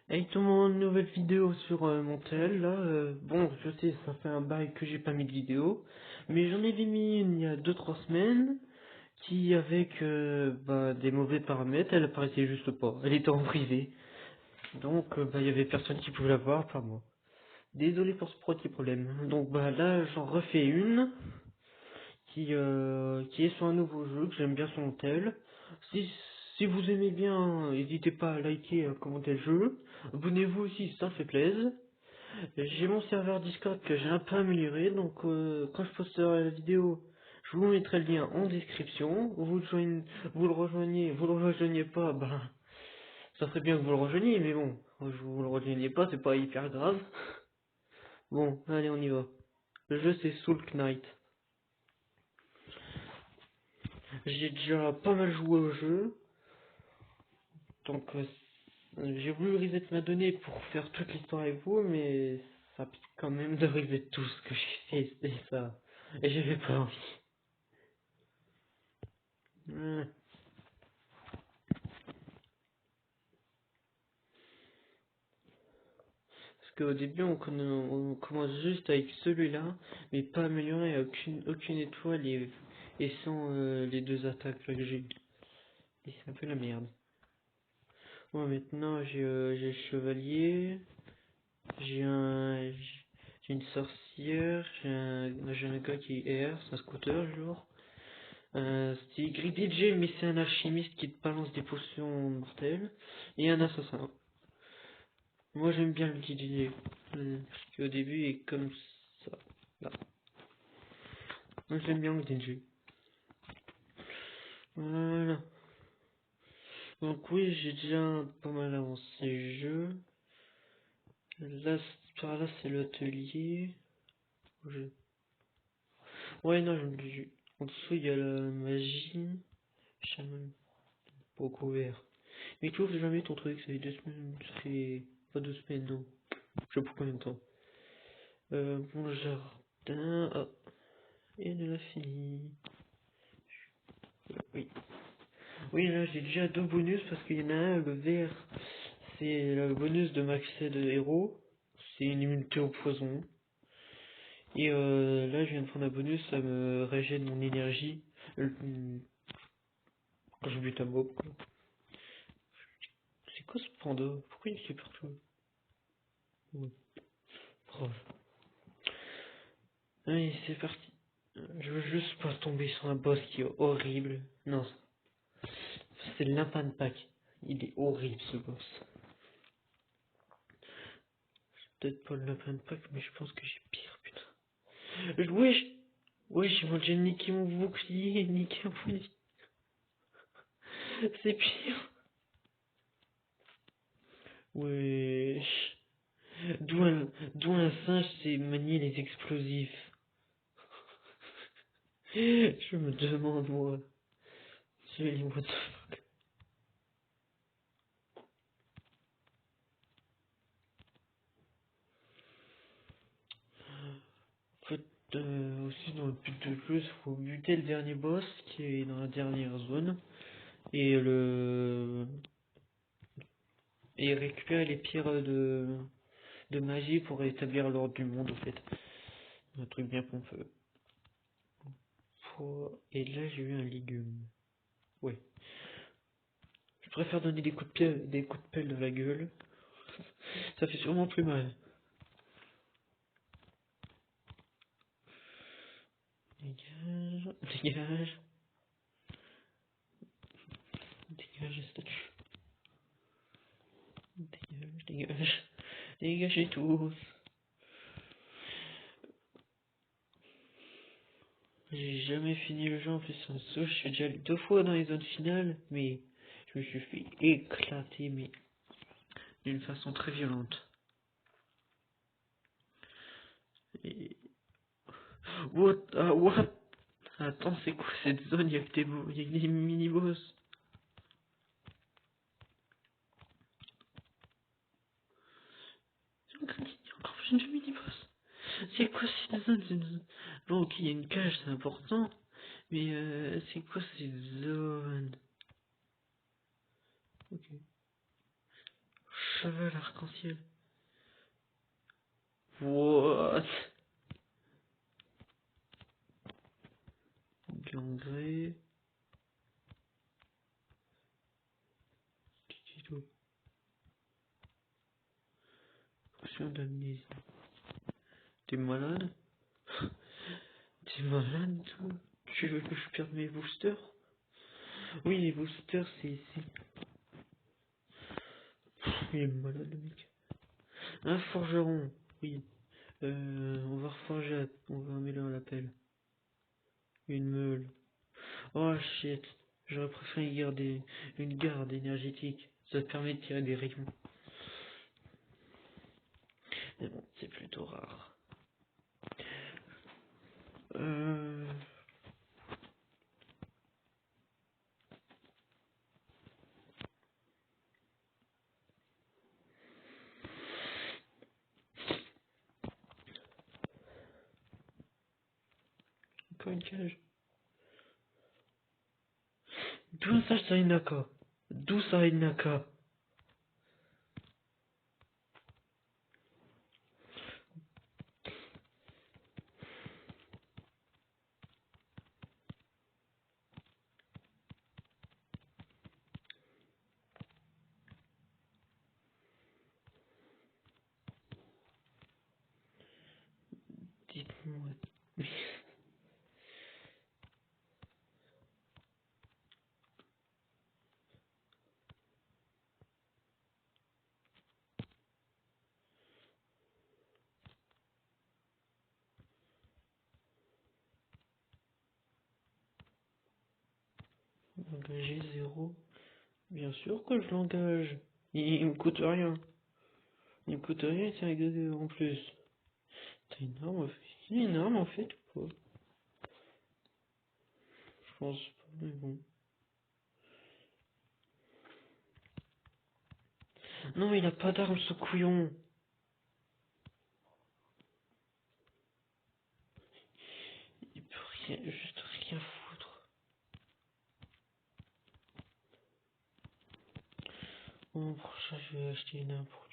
Hey tout le monde, nouvelle vidéo sur mon tel là. Bon, je sais, ça fait un bail que j'ai pas mis de vidéo, mais j'en ai mis une il y a 2 3 semaines qui avec des mauvais paramètres, elle apparaissait juste pas. Elle était en privé, donc il y avait personne qui pouvait la voir, pas moi. Désolé pour ce petit problème. Donc là j'en refais une qui est sur un nouveau jeu que j'aime bien son tel. Si si vous aimez bien, n'hésitez pas à liker, commenter le jeu. Abonnez-vous aussi, ça fait plaisir. J'ai mon serveur Discord que j'ai un peu amélioré, donc quand je posterai la vidéo, je vous mettrai le lien en description. Vous le rejoignez pas, ça serait bien que vous le rejoigniez, mais bon, vous le rejoignez pas, c'est pas hyper grave. Bon, allez, on y va. Le jeu c'est Soul Knight. J'ai déjà pas mal joué au jeu, donc j'ai voulu reset ma donnée pour faire toute l'histoire avec vous, mais ça pique quand même de reset tout ce que j'ai fait, c'est ça. Et j'avais pas envie. Ouais. Parce qu'au début, on commence juste avec celui-là, mais pas amélioré, aucune étoile et sans les deux attaques là que j'ai. Et c'est un peu la merde. Moi maintenant, j'ai le chevalier, j'ai une sorcière, j'ai un gars qui erre, c'est un scooter, genre. C'est Gris DJ, mais c'est un alchimiste qui te balance des potions mortelles. Et un assassin. Moi j'aime bien le DJ, parce qu'au début il est comme ça. Là. Moi j'aime bien le DJ. Voilà. Donc oui, j'ai déjà pas mal avancé le jeu. Là, par là c'est l'atelier. Je- Ouais, non, en dessous il y a la magie. Chaman, pas couvert. Mais tu ouvres jamais ton truc, ça fait 2 semaines, ça fait pas 2 semaines, non. Je sais pas combien de temps. Bon jardin, ah, et de la fille. Oui. Oui, là j'ai déjà deux bonus parce qu'il y en a un, le vert, c'est le bonus de m'accès de héros, c'est une immunité au poison. Et là je viens de prendre un bonus, ça me régène mon énergie quand je bute un mob, quoi. C'est quoi ce panda? Pourquoi il est partout? Ouais. Oh. Allez, c'est parti. Je veux juste pas tomber sur un boss qui est horrible. Non, c'est le lapin de Pâques. Il est horrible ce boss. Peut-être pas le lapin de Pâques, mais je pense que j'ai pire, putain. Wesh! Wesh, ils m'ont déjà niqué mon bouclier, niqué mon vie. C'est pire. Wesh. D'où un singe sait manier les explosifs. Je me demande, moi. C'est what the fuck. En fait, aussi dans le but de jeu, il faut buter le dernier boss qui est dans la dernière zone. Et et récupérer les pierres de magie pour rétablir l'ordre du monde, en fait. Un truc bien pompeux. Et là, j'ai eu un légume. Ouais. Je préfère donner des coups de pelle dans la gueule. Ça fait sûrement plus mal. Dégage, dégage, dégage la statue. Dégage, dégage. Dégagez tous. J'ai jamais fini le jeu en plus en saut. Je suis déjà allé 2 fois dans les zones finales, mais je me suis fait éclater, mais d'une façon très violente. Et... What? Ah, what? Attends, c'est quoi cette zone? Il y a que des mini-boss. Il y a encore plus de mini-boss. C'est quoi cette zone? Bon, ok, il y a une cage, c'est important. Mais c'est quoi cette zone? Ok. cheval arc-en-ciel. What? Gangré. Kikito. Potion d'amnésie. T'es malade? T'es malade, toi? Tu veux que je perde mes boosters? Oui, les boosters, c'est ici. Il est malade, le mec. Un forgeron, oui. On va reforger, on va améliorer la pelle. Une meule. Oh shit. J'aurais préféré garder une garde énergétique. Ça te permet de tirer des rayons. Mais bon, c'est plutôt rare. Encore une cage. D'où ça, Sainaka? D'où ça, Inaka? Dites-moi. Engager 0. Bien sûr que je l'engage. Il me coûte rien. Il me coûte rien, c'est avec 2 en plus. T'as une arme, il y a une arme en fait ou pas? Je pense pas, mais bon. Non, il a pas d'arme, ce couillon. Il peut rien, juste rien foutre. Bon, prochain, je vais acheter une arme pour lui.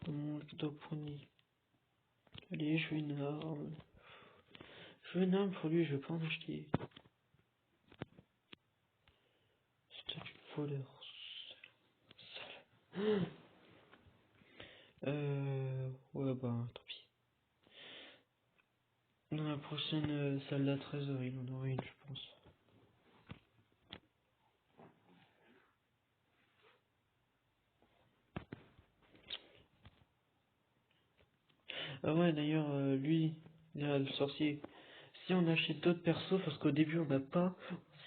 Mon Doponi. Allez, je veux une arme. Je veux une arme pour lui, je vais pas en acheter. Statut de voleur. Sale. Ouais, bah, tant pis. Dans la prochaine salle de la trésorerie, il en aura une, je pense. Ah ouais, d'ailleurs, lui, le sorcier, si on achète d'autres persos, parce qu'au début on n'a pas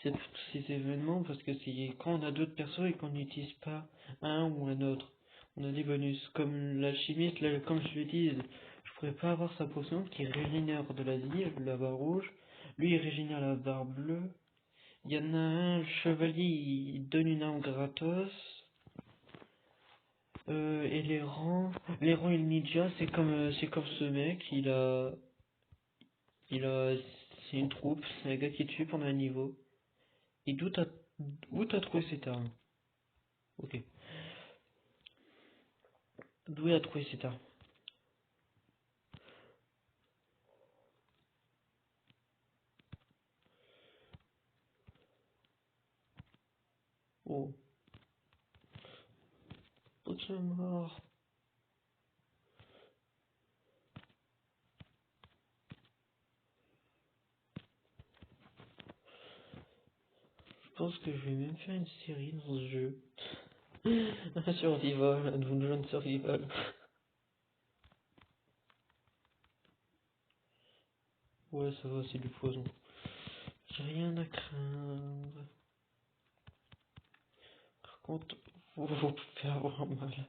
ces événements, parce que c'est quand on a d'autres persos et qu'on n'utilise pas un ou un autre, on a des bonus. Comme l'alchimiste, là, comme je le dis, je pourrais pas avoir sa potion qui régénère de l'asile, la barre rouge. Lui, il régénère la barre bleue. Il y en a un, le chevalier, il donne une arme gratos. Et les rangs et le ninja, c'est comme ce mec, il a, c'est une troupe, c'est un gars qui tue pendant un niveau. Et où t'as trouvé cette arme? Ok. D'où il a trouvé cette arme? Oh, potion mort. Je pense que je vais même faire une série dans ce jeu. Un survival, un dungeon survival. Ouais, ça va, c'est du poison. J'ai rien à craindre. Par contre, vous pouvez avoir mal.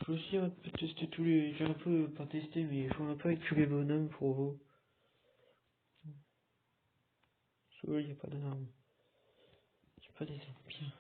Je vais aussi un peu tester tous les... J'ai un peu pas testé, mais je joue un peu avec tous les bonhommes pour vous. Parce que il n'y a pas d'armes. J'ai pas des armes bien.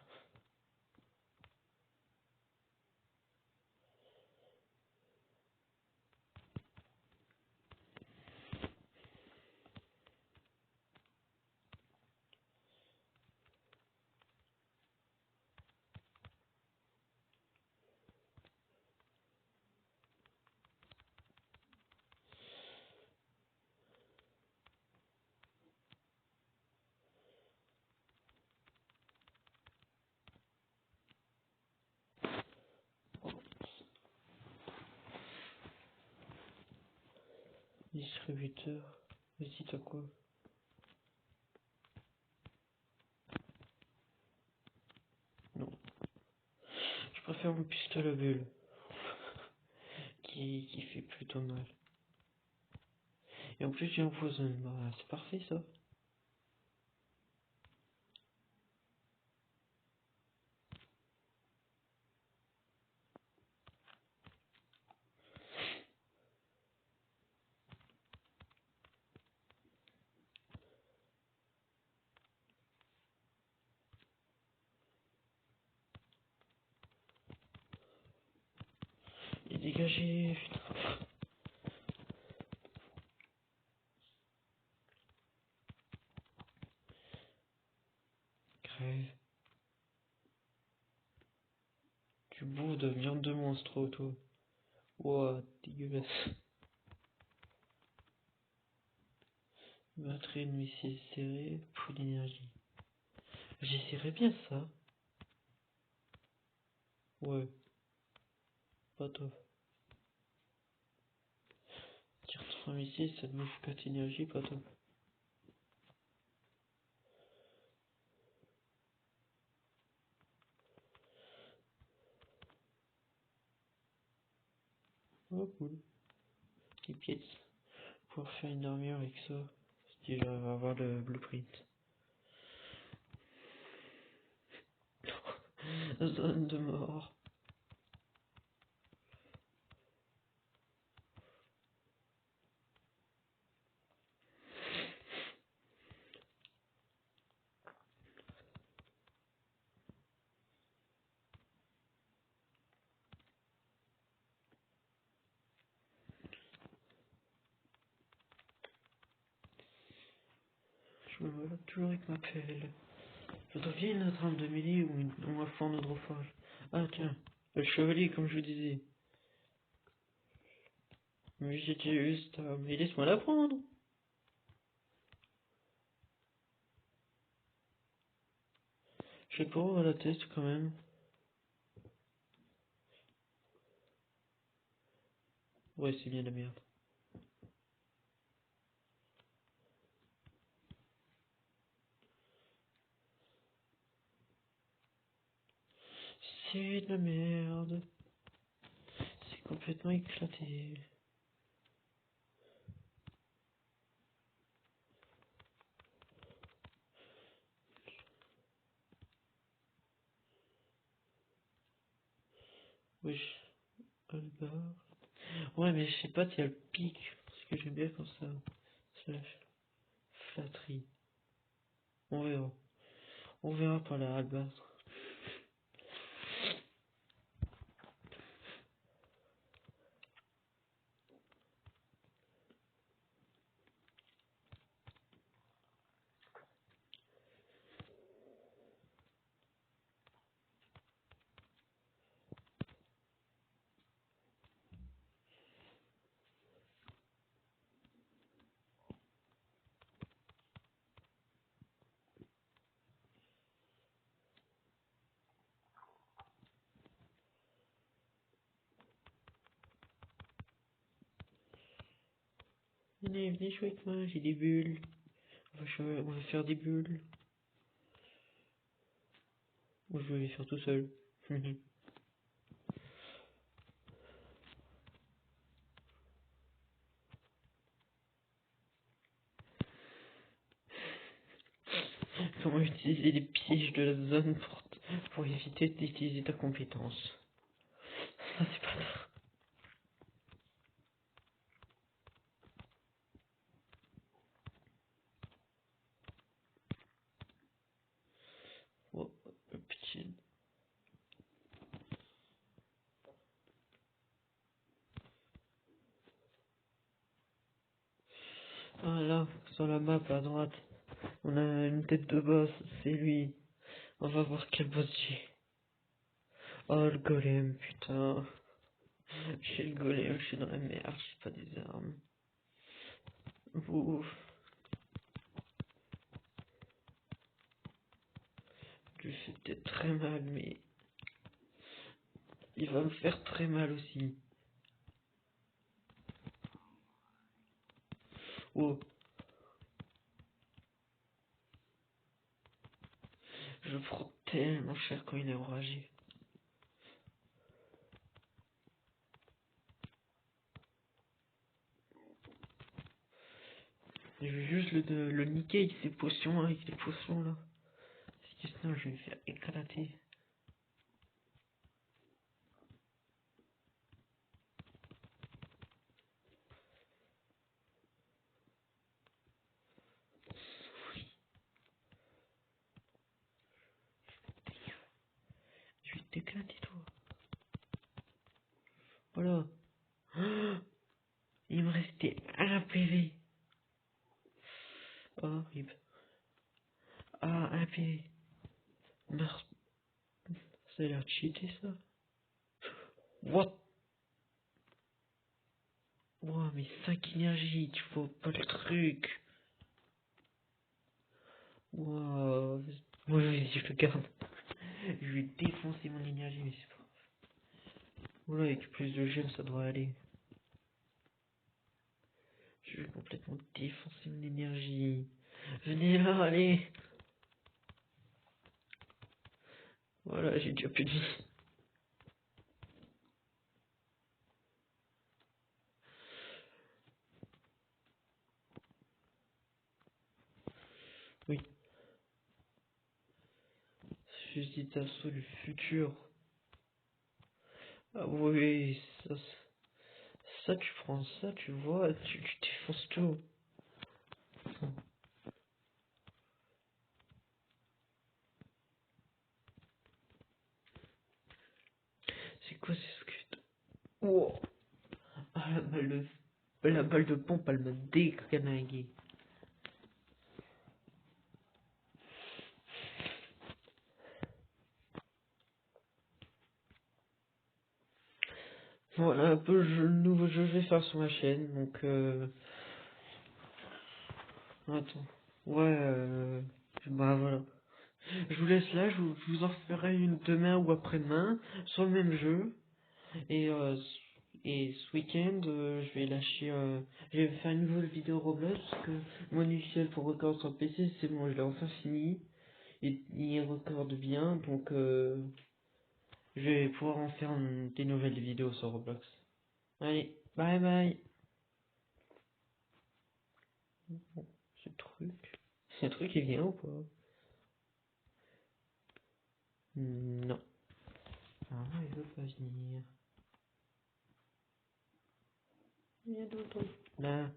distributeur. Vas-y, t'as quoi? Non. Je préfère mon pistolet à bulle. Qui fait plutôt mal. Et en plus, j'ai empoisonne. Bah, c'est parfait ça. Et dégagé, putain. Crève. Tu bouffes de viande de monstre auto. Ouah, dégueulasse. Batterie de missile serrée, pour d'énergie. J'essaierais bien ça. Ouais, pas top. Tire 3 missiles, ça te bouffe 4 énergie, pas top. Oh cool. Des pièces. Pour faire une armure avec ça. C'est déjà, on va avoir le blueprint. Zone de mort. Je me balade toujours avec ma pelle. Je deviens une autre arme de mêlée ou un fond de drophage. Ah tiens, le chevalier comme je vous disais. Mais j'ai dit juste, mais laisse-moi la prendre. Je sais pas, on va la tester quand même. Ouais, c'est bien la merde. C'est de la merde. C'est complètement éclaté. Wesh, Albar. Ouais, mais je sais pas s'il y a le pic. Parce que j'aime bien comme ça. Slash flatterie. On verra. On verra par la Albar. Venez, venez jouer avec moi, j'ai des bulles. On va faire des bulles. Ou je vais les faire tout seul. Comment utiliser les pièges de la zone pour éviter d'utiliser ta compétence. Ça c'est pas ça. Oh, le petit. Ah là, sur la map à droite, on a une tête de boss, c'est lui. On va voir quel boss j'ai. Oh le golem, putain. J'ai le golem, je suis dans la merde, j'ai pas des armes. Ouf, je lui fais peut-être très mal, mais il va me faire très mal aussi. Oh. Je prends tellement cher quand il est enragé. Je veux juste le niquer avec ses potions, avec les potions là. Parce que sinon je vais me faire éclater. Je vais t'éclater toi. Voilà. Il me restait un PV. Oh, rip. Ah, un PV. Merde. Ça a l'air cheaté ça. What? Wow, mais 5 énergies, tu vois pas le truc. Wow. Moi je le garde. Je vais défoncer mon énergie, mais c'est pas. Voilà, avec plus de gemmes ça devrait aller. Je vais complètement défoncer mon énergie. Venez là, allez. Voilà, j'ai déjà plus de vie. Oui. Fusil d'assaut du futur. Ah oui, ça tu prends ça, tu vois, tu défonces tout. C'est quoi ces scuds? Oh. Ah, la balle de pompe, elle m'a décanagué. Voilà un peu le nouveau jeu que je vais faire sur ma chaîne, donc attends. Ouais, bah voilà. Je vous laisse là, je vous en ferai une demain ou après-demain, sur le même jeu. Et ce week-end, je vais lâcher, je vais faire une nouvelle vidéo Roblox, parce que mon logiciel pour record sur PC, c'est bon, je l'ai enfin fini. Et il recorde bien, donc je vais pouvoir en faire des nouvelles vidéos sur Roblox. Allez, bye bye. Ce truc. Ce truc il vient ou pas? Non. Ah, il veut pas venir. Il y a d'autres. Là.